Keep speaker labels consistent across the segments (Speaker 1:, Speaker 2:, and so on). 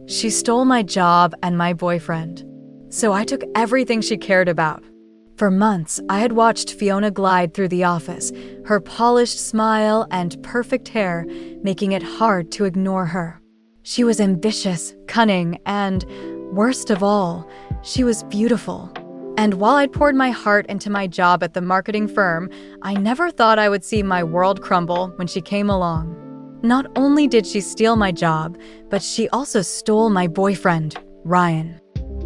Speaker 1: She stole my job and my boyfriend. So I took everything she cared about. For months, I had watched Fiona glide through the office, her polished smile and perfect hair making it hard to ignore her. She was ambitious, cunning, and, worst of all, she was beautiful. And while I'd poured my heart into my job at the marketing firm, I never thought I would see my world crumble when she came along. Not only did she steal my job, but she also stole my boyfriend, Ryan.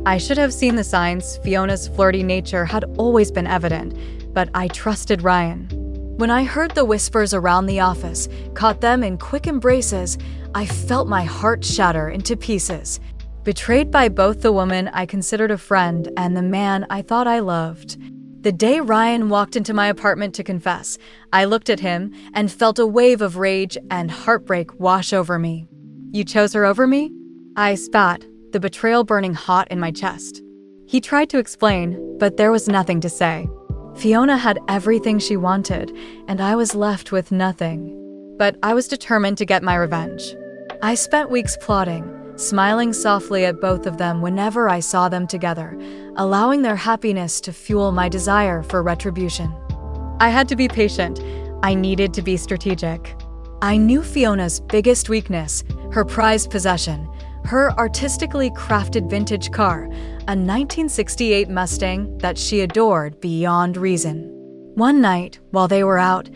Speaker 1: I should have seen the signs. Fiona's flirty nature had always been evident, but I trusted Ryan. When I heard the whispers around the office, caught them in quick embraces, I felt my heart shatter into pieces. Betrayed by both the woman I considered a friend and the man I thought I loved. The day Ryan walked into my apartment to confess, I looked at him and felt a wave of rage and heartbreak wash over me. "You chose her over me?" I spat, the betrayal burning hot in my chest. He tried to explain, but there was nothing to say. Fiona had everything she wanted, and I was left with nothing. But I was determined to get my revenge. I spent weeks plotting, smiling softly at both of them whenever I saw them together, allowing their happiness to fuel my desire for retribution. I had to be patient. I needed to be strategic. I knew Fiona's biggest weakness, her prized possession, her artistically crafted vintage car, a 1968 Mustang that she adored beyond reason. One night, while they were out,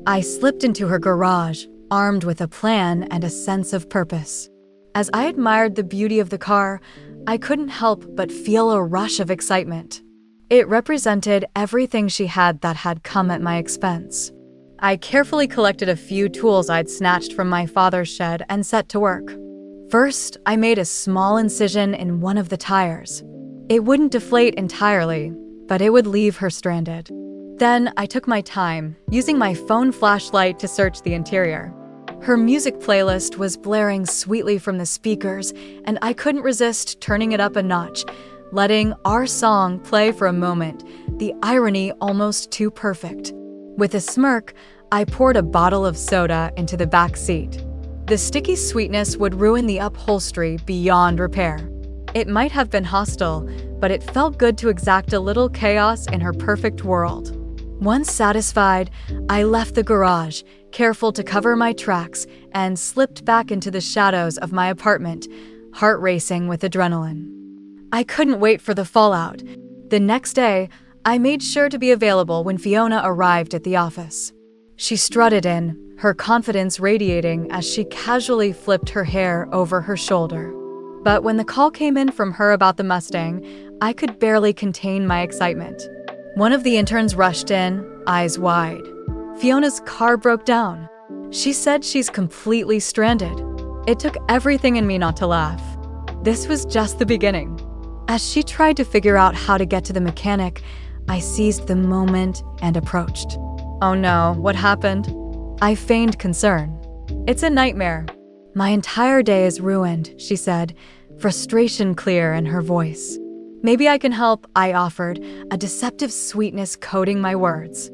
Speaker 1: I slipped into her garage, armed with a plan and a sense of purpose. As I admired the beauty of the car, I couldn't help but feel a rush of excitement. It represented everything she had that had come at my expense. I carefully collected a few tools I'd snatched from my father's shed and set to work. First, I made a small incision in one of the tires. It wouldn't deflate entirely, but it would leave her stranded. Then I took my time, using my phone flashlight to search the interior. Her music playlist was blaring sweetly from the speakers, and I couldn't resist turning it up a notch, letting our song play for a moment, the irony almost too perfect. With a smirk, I poured a bottle of soda into the back seat. The sticky sweetness would ruin the upholstery beyond repair. It might have been hostile, but it felt good to exact a little chaos in her perfect world. Once satisfied, I left the garage, careful to cover my tracks, and slipped back into the shadows of my apartment, heart racing with adrenaline. I couldn't wait for the fallout. The next day, I made sure to be available when Fiona arrived at the office. She strutted in, her confidence radiating as she casually flipped her hair over her shoulder. But when the call came in from her about the Mustang, I could barely contain my excitement. One of the interns rushed in, eyes wide. Fiona's car broke down. She said she's completely stranded. It took everything in me not to laugh. This was just the beginning. As she tried to figure out how to get to the mechanic, I seized the moment and approached. "Oh no, what happened?" I feigned concern. "It's a nightmare. My entire day is ruined," she said, frustration clear in her voice. "Maybe I can help," I offered, a deceptive sweetness coating my words.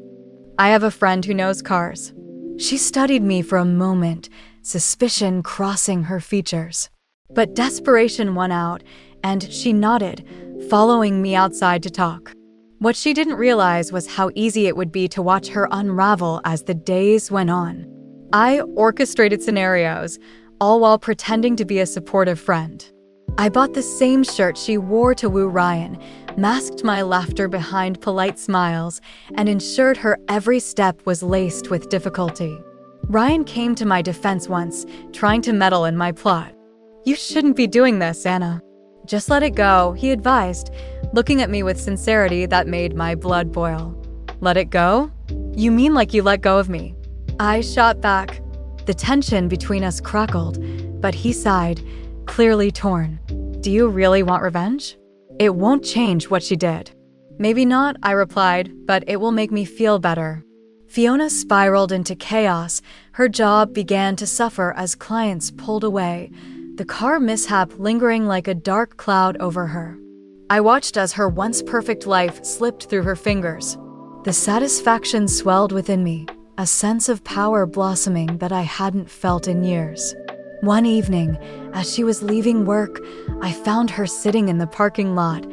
Speaker 1: "I have a friend who knows cars." She studied me for a moment, suspicion crossing her features. But desperation won out, and she nodded, following me outside to talk. What she didn't realize was how easy it would be to watch her unravel as the days went on. I orchestrated scenarios, all while pretending to be a supportive friend. I bought the same shirt she wore to woo Ryan, masked my laughter behind polite smiles, and ensured her every step was laced with difficulty. Ryan came to my defense once, trying to meddle in my plot. "You shouldn't be doing this, Anna. Just let it go," he advised, looking at me with sincerity that made my blood boil. "Let it go? You mean like you let go of me?" I shot back. The tension between us crackled, but he sighed, clearly torn. "Do you really want revenge? It won't change what she did." "Maybe not," I replied, "but it will make me feel better." Fiona spiraled into chaos. Her job began to suffer as clients pulled away, the car mishap lingering like a dark cloud over her. I watched as her once perfect life slipped through her fingers. The satisfaction swelled within me, a sense of power blossoming that I hadn't felt in years. One evening, as she was leaving work, I found her sitting in the parking lot,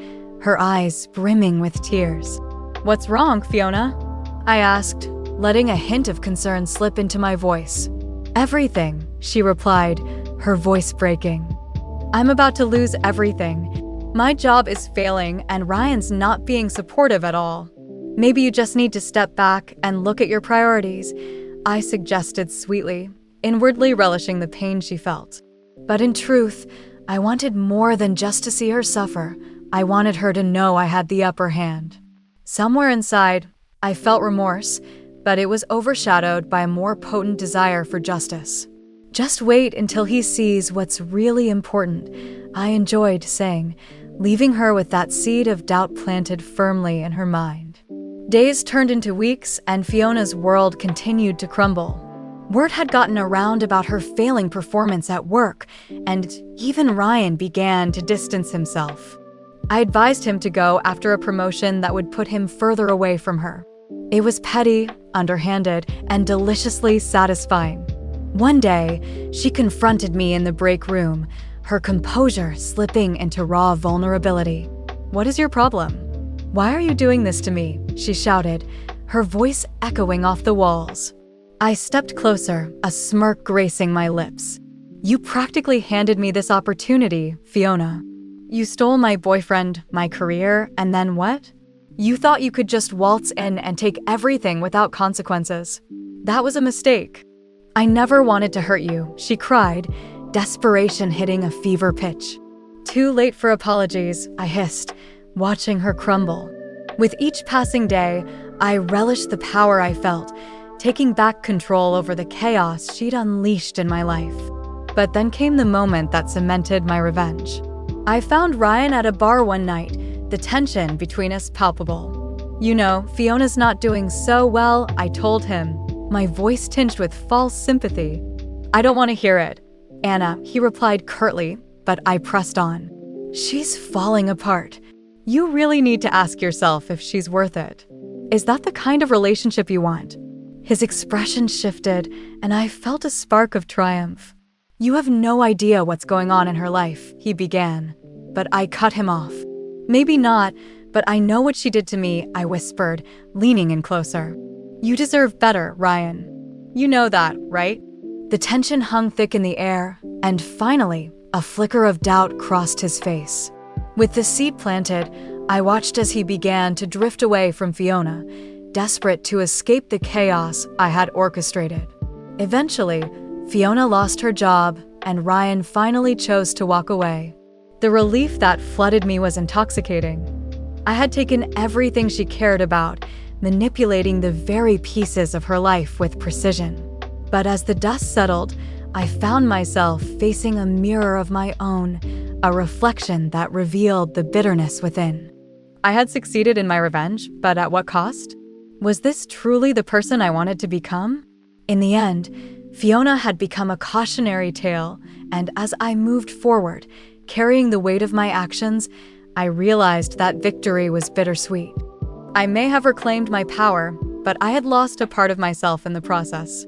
Speaker 1: her eyes brimming with tears. "What's wrong, Fiona?" I asked, letting a hint of concern slip into my voice. "Everything," she replied, her voice breaking. "I'm about to lose everything. My job is failing and Ryan's not being supportive at all. Maybe you just need to step back and look at your priorities," I suggested sweetly, inwardly relishing the pain she felt. But in truth, I wanted more than just to see her suffer. I wanted her to know I had the upper hand. Somewhere inside, I felt remorse, but it was overshadowed by a more potent desire for justice. "Just wait until he sees what's really important," I enjoyed saying, leaving her with that seed of doubt planted firmly in her mind. Days turned into weeks, and Fiona's world continued to crumble. Word had gotten around about her failing performance at work, and even Ryan began to distance himself. I advised him to go after a promotion that would put him further away from her. It was petty, underhanded, and deliciously satisfying. One day, she confronted me in the break room, her composure slipping into raw vulnerability. "What is your problem? Why are you doing this to me?" she shouted, her voice echoing off the walls. I stepped closer, a smirk gracing my lips. "You practically handed me this opportunity, Fiona. You stole my boyfriend, my career, and then what? You thought you could just waltz in and take everything without consequences. That was a mistake. I never wanted to hurt you," she cried, desperation hitting a fever pitch. "Too late for apologies," I hissed, watching her crumble. With each passing day, I relished the power I felt, taking back control over the chaos she'd unleashed in my life. But then came the moment that cemented my revenge. I found Ryan at a bar one night, the tension between us palpable. "You know, Fiona's not doing so well," I told him, my voice tinged with false sympathy. "I don't want to hear it, Anna," he replied curtly, but I pressed on. "She's falling apart. You really need to ask yourself if she's worth it. Is that the kind of relationship you want?" His expression shifted, and I felt a spark of triumph. "You have no idea what's going on in her life," he began, but I cut him off. "Maybe not, but I know what she did to me," I whispered, leaning in closer. "You deserve better, Ryan. You know that, right?" The tension hung thick in the air, and finally, a flicker of doubt crossed his face. With the seed planted, I watched as he began to drift away from Fiona, desperate to escape the chaos I had orchestrated. Eventually, Fiona lost her job, and Ryan finally chose to walk away. The relief that flooded me was intoxicating. I had taken everything she cared about, manipulating the very pieces of her life with precision. But as the dust settled, I found myself facing a mirror of my own, a reflection that revealed the bitterness within. I had succeeded in my revenge, but at what cost? Was this truly the person I wanted to become? In the end, Fiona had become a cautionary tale, and as I moved forward, carrying the weight of my actions, I realized that victory was bittersweet. I may have reclaimed my power, but I had lost a part of myself in the process.